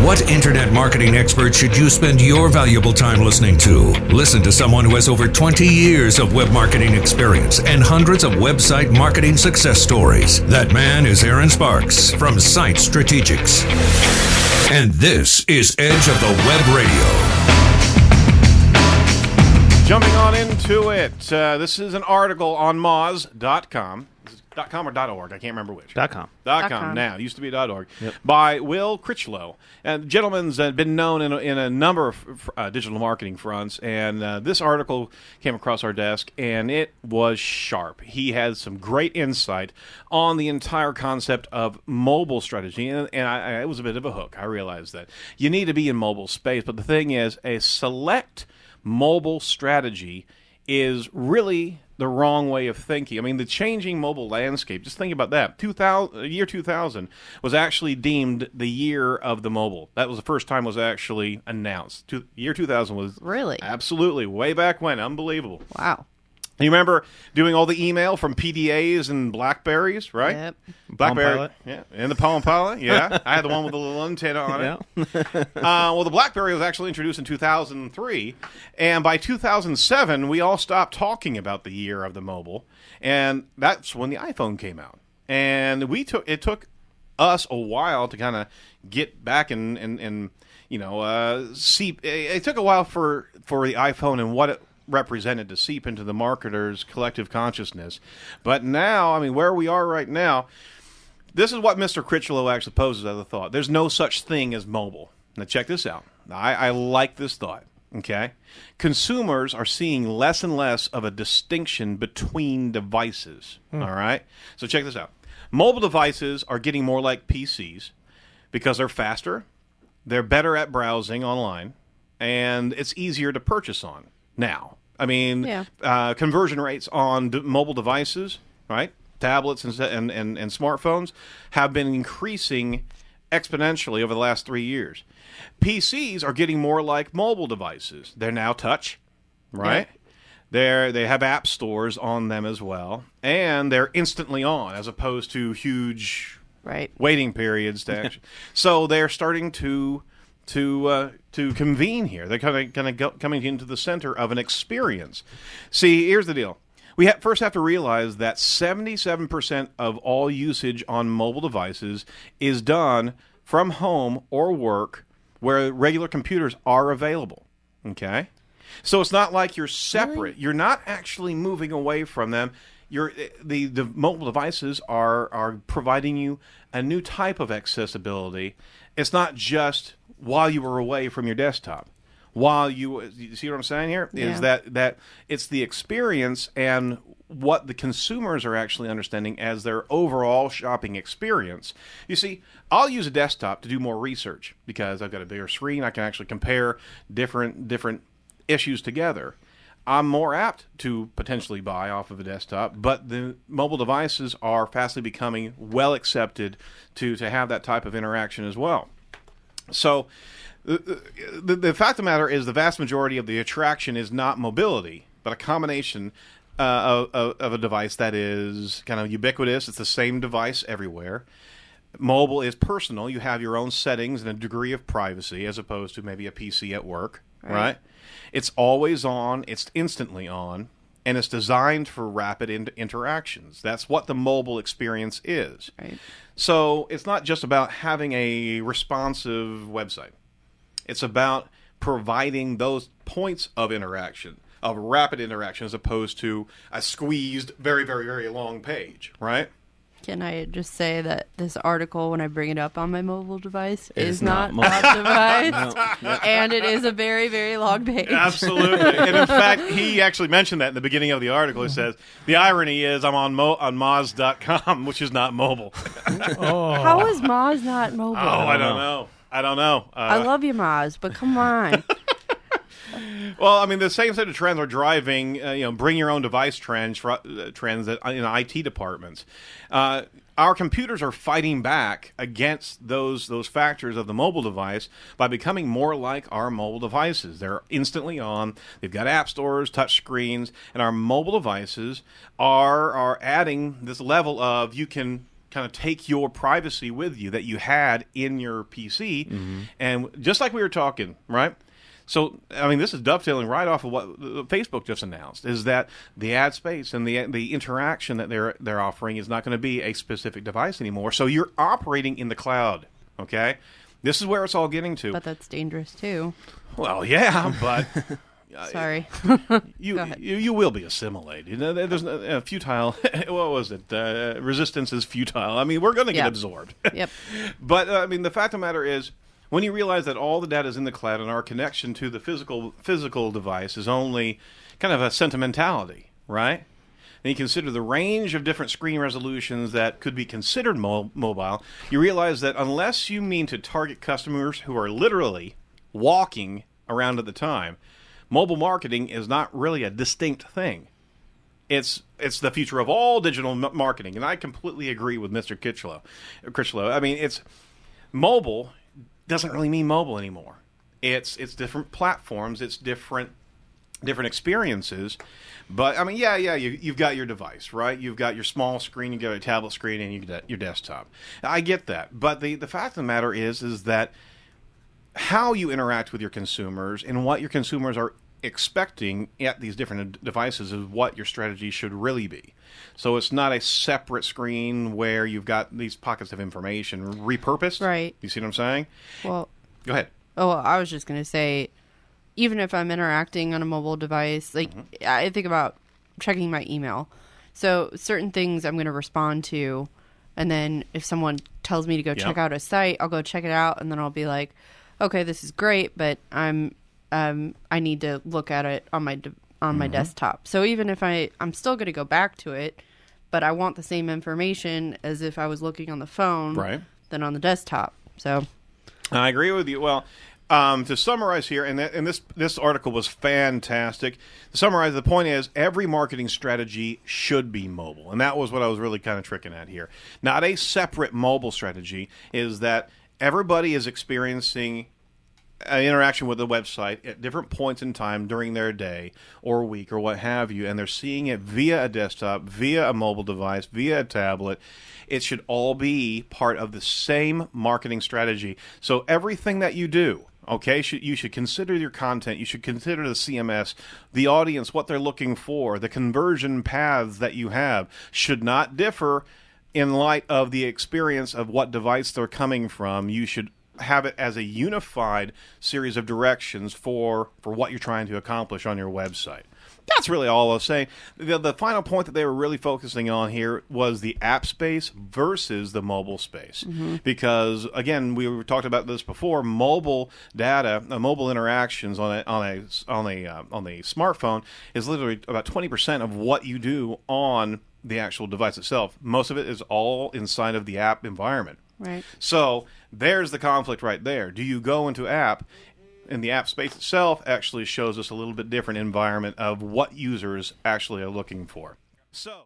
What internet marketing expert should you spend your valuable time listening to? Listen to someone who has over 20 years of web marketing experience and hundreds of website marketing success stories. That man is Aaron Sparks from Site Strategics. And this is Edge of the Web Radio. Jumping on into it, this is an article on Moz.com. .com or .org? I can't remember which. .com. .com now. It used to be .org. Yep. By Will Critchlow. And the gentleman's been known in a number of digital marketing fronts, and this article came across our desk, and it was sharp. He had some great insight on the entire concept of mobile strategy, and it was a bit of a hook. I realized that. You need to be in mobile space, but the thing is, a select mobile strategy is really the wrong way of thinking. I mean, the changing mobile landscape, just think about that. Year 2000 was actually deemed the year of the mobile. That was the first time it was actually announced. Year 2000 was... Really? Absolutely. Way back when. Unbelievable. Wow. You remember doing all the email from PDAs and Blackberries, right? Yep. Blackberry, yeah, and the Palm Pilot, yeah. I had the one with the little antenna on it. Yeah. Well, the Blackberry was actually introduced in 2003, and by 2007, we all stopped talking about the year of the mobile, and that's when the iPhone came out. And it took us a while to kind of get back and see. It took a while for the iPhone and what it represented to seep into the marketer's collective consciousness. But now, I mean, where we are right now, this is what Mr. Critchlow actually poses as a thought. There's no such thing as mobile. Now, check this out. I like this thought, okay? Consumers are seeing less and less of a distinction between devices, all right? So check this out. Mobile devices are getting more like PCs because they're faster, they're better at browsing online, and it's easier to purchase on. Now, I mean, conversion rates on mobile devices, right, tablets and smartphones, have been increasing exponentially over the last 3 years. PCs are getting more like mobile devices. They're now touch, right? Yeah. They have app stores on them as well, and they're instantly on as opposed to huge waiting periods to action. So they're starting to convene here. They're kind of coming into the center of an experience. See, here's the deal. We first have to realize that 77% of all usage on mobile devices is done from home or work where regular computers are available. Okay? So it's not like you're separate. Really? You're not actually moving away from them. The mobile devices are providing you a new type of accessibility. It's not just while you were away from your desktop. You see what I'm saying here? Yeah. Is that it's the experience and what the consumers are actually understanding as their overall shopping experience. You see, I'll use a desktop to do more research because I've got a bigger screen. I can actually compare different issues together. I'm more apt to potentially buy off of a desktop, but the mobile devices are fastly becoming well accepted to have that type of interaction as well. So the fact of the matter is the vast majority of the attraction is not mobility, but a combination of a device that is kind of ubiquitous. It's the same device everywhere. Mobile is personal. You have your own settings and a degree of privacy as opposed to maybe a PC at work, right? It's always on. It's instantly on. And it's designed for rapid interactions. That's what the mobile experience is. Right. So it's not just about having a responsive website. It's about providing those points of interaction, of rapid interaction, as opposed to a squeezed, very, very, very long page, right? Can I just say that this article, when I bring it up on my mobile device, is not optimized, and it is a very, very long page. Absolutely. And in fact, he actually mentioned that in the beginning of the article. He says, the irony is I'm on Moz.com, which is not mobile. How is Moz not mobile? I don't know. I love you, Moz, but come on. Well, I mean, the same set of trends are driving, bring your own device trends in IT departments. Our computers are fighting back against those factors of the mobile device by becoming more like our mobile devices. They're instantly on. They've got app stores, touch screens, and our mobile devices are adding this level of you can kind of take your privacy with you that you had in your PC. And just like we were talking, right? So, I mean, this is dovetailing right off of what Facebook just announced, is that the ad space and the interaction that they're offering is not going to be a specific device anymore. So you're operating in the cloud, okay? This is where it's all getting to. But that's dangerous too. Well, yeah, but... Sorry. You will be assimilated. You know, there's no, futile. What was it? Resistance is futile. I mean, we're going to get absorbed. Yep. But I mean, the fact of the matter is, when you realize that all the data is in the cloud and our connection to the physical device is only kind of a sentimentality, right? And you consider the range of different screen resolutions that could be considered mobile, you realize that unless you mean to target customers who are literally walking around at the time, mobile marketing is not really a distinct thing. It's the future of all digital marketing, and I completely agree with Mr. Critchlow. I mean, it's mobile doesn't really mean mobile anymore. It's different platforms, it's different experiences. But I mean, you've got your device, right? You've got your small screen, you got a tablet screen, and you got your desktop. I get that, but the fact of the matter is that how you interact with your consumers and what your consumers are expecting at these different devices is what your strategy should really be. So it's not a separate screen where you've got these pockets of information repurposed. Right. You see what I'm saying? Well, go ahead. Oh, I was just going to say, even if I'm interacting on a mobile device, like I think about checking my email. So certain things I'm going to respond to, and then if someone tells me to go check out a site, I'll go check it out, and then I'll be like, okay, this is great, but I need to look at it on my desktop. So even if I'm still going to go back to it, but I want the same information as if I was looking on the phone, right, than on the desktop. So I agree with you. Well, to summarize here, and this article was fantastic. To summarize, the point is every marketing strategy should be mobile, and that was what I was really kind of tricking at here. Not a separate mobile strategy, is that everybody is experiencing an interaction with the website at different points in time during their day or week or what have you, and they're seeing it via a desktop, via a mobile device, via a tablet. It should all be part of the same marketing strategy. So everything that you do, okay, you should consider your content, you should consider the CMS, the audience, what they're looking for, the conversion paths that you have should not differ in light of the experience of what device they're coming from. You should have it as a unified series of directions for what you're trying to accomplish on your website. That's really all I was saying. The final point that they were really focusing on here was the app space versus the mobile space. Because, again, we were talking about this before, mobile data, mobile interactions on a smartphone is literally about 20% of what you do on the actual device itself. Most of it is all inside of the app environment. right. So there's the conflict right there. Do you go into app, and the app space itself actually shows us a little bit different environment of what users actually are looking for. So